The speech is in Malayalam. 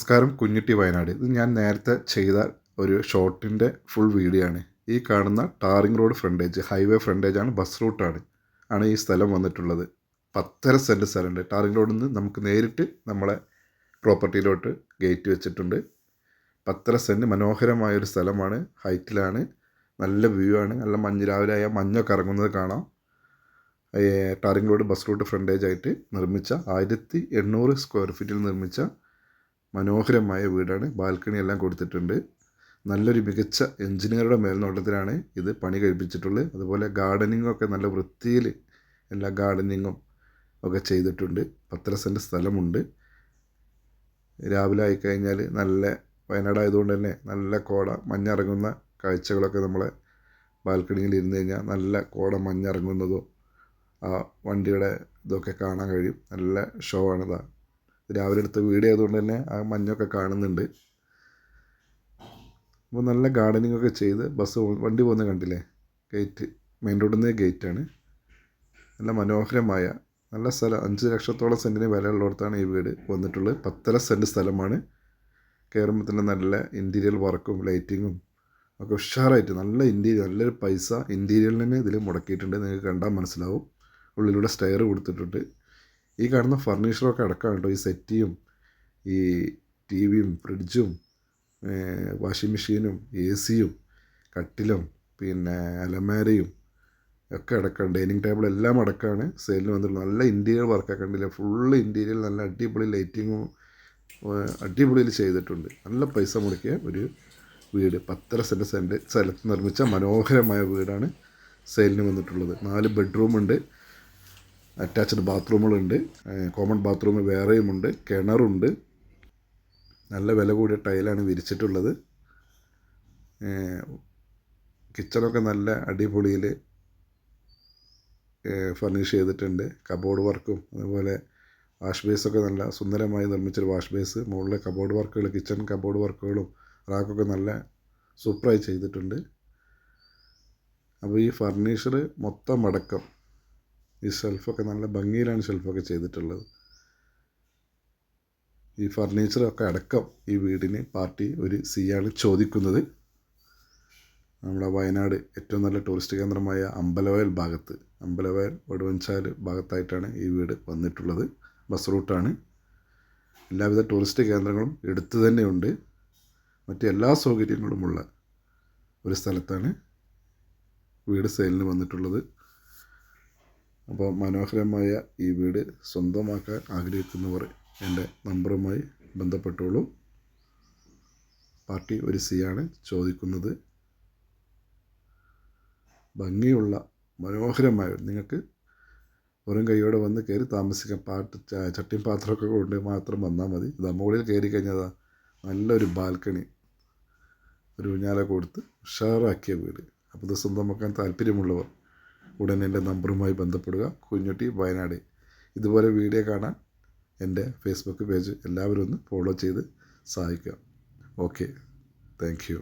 നമസ്കാരം, കുഞ്ഞുട്ടി വയനാട്. ഇത് ഞാൻ നേരത്തെ ചെയ്ത ഒരു ഷോർട്ടിൻ്റെ ഫുൾ വീഡിയോ ആണ്. ഈ കാണുന്ന ടാറിംഗ് റോഡ് ഫ്രണ്ടേജ്, ഹൈവേ ഫ്രണ്ടേജാണ്, ബസ് റൂട്ടാണ് ഈ സ്ഥലം വന്നിട്ടുള്ളത്. 10.5 സെൻറ്റ് സ്ഥലമുണ്ട്. ടാറിംഗ് റോഡിൽ നിന്ന് നമുക്ക് നേരിട്ട് നമ്മളെ പ്രോപ്പർട്ടിയിലോട്ട് ഗേറ്റ് വെച്ചിട്ടുണ്ട്. 10.5 സെൻറ്റ് മനോഹരമായൊരു സ്ഥലമാണ്. ഹൈറ്റിലാണ്, നല്ല വ്യൂ ആണ്. നല്ല മഞ്ഞ്, രാവിലെ ആയാൽ മഞ്ഞൊക്കെ ഇറങ്ങുന്നത് കാണാം. ടാറിംഗ് റോഡ് ബസ് റൂട്ട് ഫ്രണ്ടേജായിട്ട് നിർമ്മിച്ച 1800 സ്ക്വയർ ഫീറ്റിൽ നിർമ്മിച്ച മനോഹരമായ വീടാണ്. ബാൽക്കണി എല്ലാം കൊടുത്തിട്ടുണ്ട്. നല്ലൊരു മികച്ച എഞ്ചിനീയറുടെ മേൽനോട്ടത്തിലാണ് ഇത് പണി കഴിപ്പിച്ചിട്ടുള്ളത്. അതുപോലെ ഗാർഡനിങ്ങൊക്കെ നല്ല വൃത്തിയിൽ എല്ലാ ഗാർഡനിങ്ങും ഒക്കെ ചെയ്തിട്ടുണ്ട്. 10.5 സെൻറ്റ് സ്ഥലമുണ്ട്. രാവിലെ ആയിക്കഴിഞ്ഞാൽ നല്ല വയനാടായതുകൊണ്ട് തന്നെ നല്ല കോട മഞ്ഞിറങ്ങുന്ന കാഴ്ചകളൊക്കെ നമ്മളെ ബാൽക്കണിയിൽ ഇരുന്ന് കഴിഞ്ഞാൽ നല്ല കോട മഞ്ഞിറങ്ങുന്നതും ആ വണ്ടിയുടെ ഇതൊക്കെ കാണാൻ കഴിയും. നല്ല ഷോ ആണിതാ. രാവിലെ എടുത്ത വീഡിയോ ആയതുകൊണ്ട് തന്നെ ആ മഞ്ഞൊക്കെ കാണുന്നുണ്ട്. അപ്പോൾ നല്ല ഗാർഡനിങ് ഒക്കെ ചെയ്ത് വണ്ടി പോകുന്നത് കണ്ടില്ലേ? ഗേറ്റ്, മെയിൻ റോഡിൽ നിന്ന് ഗേറ്റാണ്. നല്ല മനോഹരമായ നല്ല സ്ഥലം. 5 ലക്ഷത്തോളം സെൻറ്റിന് വില ഉള്ളിടത്താണ് ഈ വീട് വന്നിട്ടുള്ളത്. 10.5 സെൻറ്റ് സ്ഥലമാണ്. കയറുമ്പോൾ തന്നെ നല്ല ഇൻറ്റീരിയൽ വർക്കും ലൈറ്റിങ്ങും ഒക്കെ ഉഷാറായിട്ട് നല്ല ഇൻറ്റീരിയർ, നല്ലൊരു പൈസ ഇൻറ്റീരിയറിൽ തന്നെ ഇതിൽ മുടക്കിയിട്ടുണ്ട്. നിങ്ങൾക്ക് കണ്ടാൽ മനസ്സിലാവും. ഉള്ളിലൂടെ സ്റ്റെയർ കൊടുത്തിട്ടുണ്ട്. ഈ കാണുന്ന ഫർണിച്ചറൊക്കെ അടക്കമാണ് കേട്ടോ. ഈ സെറ്റിയും ഈ ടി വിയും ഫ്രിഡ്ജും വാഷിംഗ് മെഷീനും AC-യും കട്ടിലും പിന്നെ അലമാരയും ഒക്കെ അടക്കമാണ്. ഡൈനിങ് ടേബിൾ എല്ലാം അടക്കമാണ് സെയിലിന് വന്നിട്ടുള്ളത്. നല്ല ഇൻറ്റീരിയർ വർക്കൊക്കെ കണ്ടില്ല. ഫുള്ള് ഇൻറ്റീരിയർ നല്ല അടിപൊളി ലൈറ്റിങ്ങും അടിപൊളിയിൽ ചെയ്തിട്ടുണ്ട്. നല്ല പൈസ മുടക്കിയ ഒരു വീട്. 10.5 സെൻറ്റ് സ്ഥലത്ത് നിർമ്മിച്ച മനോഹരമായ വീടാണ് സെയിലിന് വന്നിട്ടുള്ളത്. 4 ബെഡ്റൂമുണ്ട്, അറ്റാച്ച്ഡ് ബാത്റൂമുകളുണ്ട്, കോമൺ ബാത്റൂം വേറെയുമുണ്ട്, കിണറുണ്ട്. നല്ല വില കൂടിയ ടൈലാണ് വിരിച്ചിട്ടുള്ളത്. കിച്ചണൊക്കെ നല്ല അടിപൊളിയിൽ ഫർണിഷ് ചെയ്തിട്ടുണ്ട്. കബോർഡ് വർക്കും അതുപോലെ വാഷ് ബേസൊക്കെ നല്ല സുന്ദരമായി നിർമ്മിച്ചൊരു വാഷ് ബേസ്. മുകളിലെ കബോർഡ് വർക്കുകൾ, കിച്ചൺ കബോർഡ് വർക്കുകളും റാക്കൊക്കെ നല്ല സൂപ്പറായി ചെയ്തിട്ടുണ്ട്. അപ്പോൾ ഈ ഫർണിച്ചർ മൊത്തം അടക്കം ഈ ഷെൽഫൊക്കെ നല്ല ഭംഗിയിലാണ് ഷെൽഫൊക്കെ ചെയ്തിട്ടുള്ളത്. ഈ ഫർണിച്ചറൊക്കെ അടക്കം ഈ വീടിന് പാർട്ടി ഒരു ആണ് ചോദിക്കുന്നത്. നമ്മുടെ വയനാട് ഏറ്റവും നല്ല ടൂറിസ്റ്റ് കേന്ദ്രമായ അമ്പലവയൽ ഭാഗത്ത്, അമ്പലവയൽ വടുവഞ്ചാൽ ഭാഗത്തായിട്ടാണ് ഈ വീട് വന്നിട്ടുള്ളത്. ബസ് റൂട്ടാണ്. എല്ലാവിധ ടൂറിസ്റ്റ് കേന്ദ്രങ്ങളും എടുത്തു തന്നെയുണ്ട്. മറ്റ് എല്ലാ സൗകര്യങ്ങളുമുള്ള ഒരു സ്ഥലത്താണ് വീട് സെയിലിന് വന്നിട്ടുള്ളത്. അപ്പോൾ മനോഹരമായ ഈ വീട് സ്വന്തമാക്കാൻ ആഗ്രഹിക്കുന്നവർ എൻ്റെ നമ്പറുമായി ബന്ധപ്പെട്ടോളൂ. പാർട്ടി ഒരു ആണ് ചോദിക്കുന്നത്. ഭംഗിയുള്ള മനോഹരമായ, നിങ്ങൾക്ക് വെറും കൈയോടെ വന്ന് കയറി താമസിക്കാം. ചട്ടിയും പാത്രമൊക്കെ കൊണ്ട് മാത്രം വന്നാൽ മതി. ഇത് മുകളിൽ കയറി കഴിഞ്ഞാൽ നല്ലൊരു ബാൽക്കണി, ഒരു ഊഞ്ഞാല കൊടുത്ത് ഉഷാറാക്കിയ വീട്. അപ്പോൾ ഇത് സ്വന്തമാക്കാൻ താല്പര്യമുള്ളവർ ഉടനെ എൻ്റെ നമ്പറുമായി ബന്ധപ്പെടുക. കുഞ്ഞുട്ടി വയനാട്. ഇതുപോലെ വീഡിയോ കാണാൻ എൻ്റെ ഫേസ്ബുക്ക് പേജ് എല്ലാവരും ഒന്ന് ഫോളോ ചെയ്ത് സഹായിക്കുക. Okay, thank you.